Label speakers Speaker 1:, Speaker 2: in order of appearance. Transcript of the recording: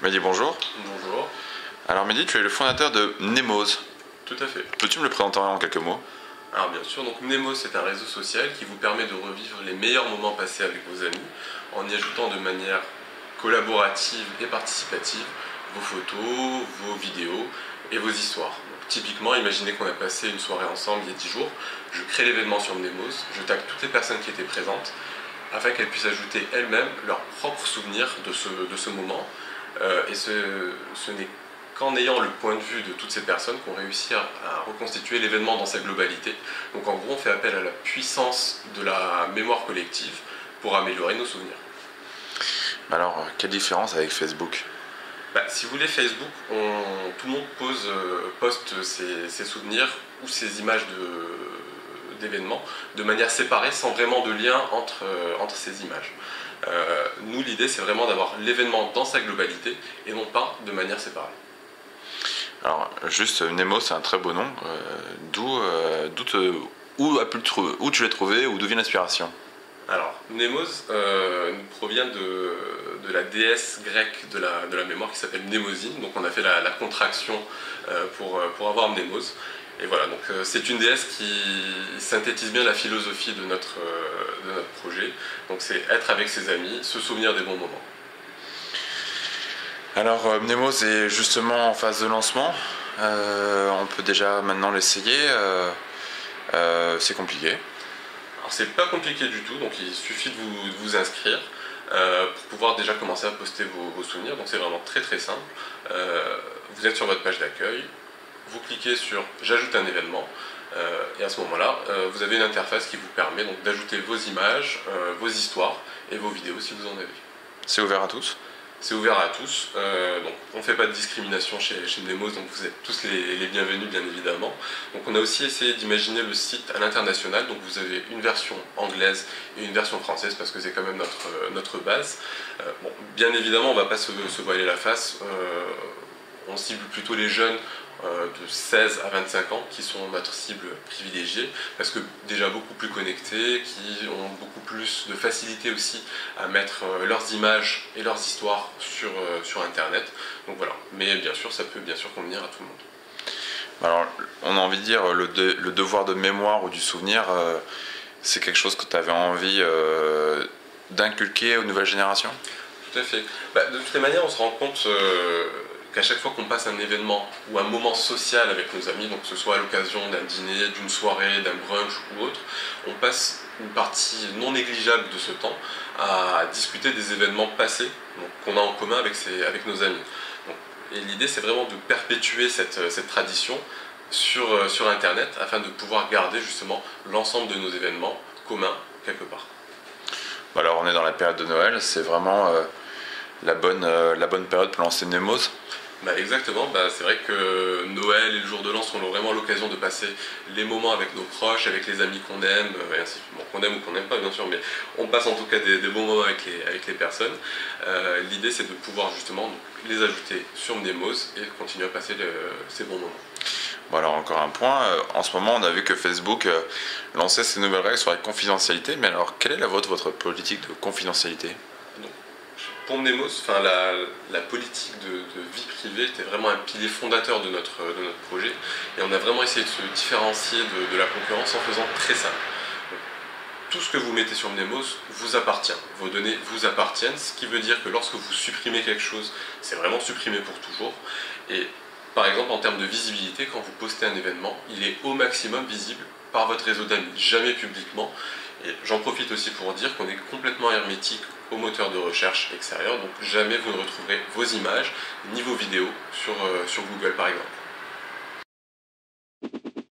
Speaker 1: Mehdi, bonjour.
Speaker 2: Bonjour.
Speaker 1: Alors Mehdi, tu es le fondateur de Mnemoz.
Speaker 2: Tout à fait.
Speaker 1: Peux-tu me le présenter en quelques mots?
Speaker 2: Alors bien sûr, donc Mnemoz c'est un réseau social qui vous permet de revivre les meilleurs moments passés avec vos amis en y ajoutant de manière collaborative et participative vos photos, vos vidéos et vos histoires. Donc, typiquement, imaginez qu'on a passé une soirée ensemble il y a 10 jours, je crée l'événement sur Mnemoz, je tag toutes les personnes qui étaient présentes afin qu'elles puissent ajouter elles-mêmes leurs propres souvenirs de ce moment. Et ce n'est qu'en ayant le point de vue de toutes ces personnes qu'on réussit à reconstituer l'événement dans sa globalité. Donc en gros, on fait appel à la puissance de la mémoire collective pour améliorer nos souvenirs.
Speaker 1: Alors, quelle différence avec Facebook?
Speaker 2: Si vous voulez, Facebook, tout le monde poste ses souvenirs ou ses images d'événements de manière séparée sans vraiment de lien entre ces images. Nous, l'idée, c'est vraiment d'avoir l'événement dans sa globalité et non pas de manière séparée.
Speaker 1: Alors, juste, Mnemoz, c'est un très beau nom. Où tu l'as trouvé ou d'où vient l'inspiration?
Speaker 2: Alors, Mnemoz provient de la déesse grecque de la mémoire qui s'appelle Mnémosyne. Donc on a fait la contraction pour avoir Mnemoz. Et voilà, donc c'est une déesse qui synthétise bien la philosophie de notre projet. Donc c'est être avec ses amis, se souvenir des bons moments. Alors
Speaker 1: Mnemoz est justement en phase de lancement. On peut déjà maintenant l'essayer. C'est compliqué.
Speaker 2: Alors c'est pas compliqué du tout, donc il suffit de vous inscrire pour pouvoir déjà commencer à poster vos souvenirs. Donc c'est vraiment très très simple. Vous êtes sur votre page d'accueil. Vous cliquez sur « J'ajoute un événement » et à ce moment-là, vous avez une interface qui vous permet d'ajouter vos images, vos histoires et vos vidéos si vous en avez.
Speaker 1: C'est ouvert à tous?
Speaker 2: C'est ouvert à tous, donc on ne fait pas de discrimination chez Mnemoz, donc vous êtes tous les bienvenus bien évidemment. Donc on a aussi essayé d'imaginer le site à l'international, donc vous avez une version anglaise et une version française parce que c'est quand même notre base. Bon, bien évidemment on ne va pas se voiler la face, on cible plutôt les jeunes de 16 à 25 ans qui sont notre cible privilégiée parce que déjà beaucoup plus connectés, qui ont beaucoup plus de facilité aussi à mettre leurs images et leurs histoires sur internet. Donc voilà, mais bien sûr ça peut bien sûr convenir à tout le monde.
Speaker 1: Alors on a envie de dire le devoir de mémoire ou du souvenir, c'est quelque chose que tu avais envie d'inculquer aux nouvelles générations?
Speaker 2: Tout à fait. De toutes les manières on se rend compte qu'à chaque fois qu'on passe un événement ou un moment social avec nos amis, donc que ce soit à l'occasion d'un dîner, d'une soirée, d'un brunch ou autre, on passe une partie non négligeable de ce temps à discuter des événements passés qu'on a en commun avec nos amis. Et l'idée c'est vraiment de perpétuer cette tradition sur Internet afin de pouvoir garder justement l'ensemble de nos événements communs quelque part.
Speaker 1: Alors on est dans la période de Noël, c'est vraiment la bonne période pour lancer Mnemoz?
Speaker 2: Exactement, c'est vrai que Noël et le jour de l'an sont vraiment l'occasion de passer les moments avec nos proches, avec les amis qu'on aime, qu'on aime ou qu'on n'aime pas bien sûr, mais on passe en tout cas des bons moments avec les personnes. L'idée c'est de pouvoir justement les ajouter sur Mnemoz et continuer à passer ces bons moments.
Speaker 1: Bon alors encore un point, en ce moment on a vu que Facebook lançait ces nouvelles règles sur la confidentialité, mais alors quelle est votre politique de confidentialité?
Speaker 2: Pour Mnemoz, la politique de vie privée était vraiment un pilier fondateur de notre projet et on a vraiment essayé de se différencier de la concurrence en faisant très simple. Donc, tout ce que vous mettez sur Mnemoz vous appartient, vos données vous appartiennent, ce qui veut dire que lorsque vous supprimez quelque chose, c'est vraiment supprimé pour toujours. Et par exemple en termes de visibilité, quand vous postez un événement, il est au maximum visible par votre réseau d'amis, jamais publiquement. Et j'en profite aussi pour dire qu'on est complètement hermétique au moteur de recherche extérieur, donc jamais vous ne retrouverez vos images ni vos vidéos sur Google par exemple.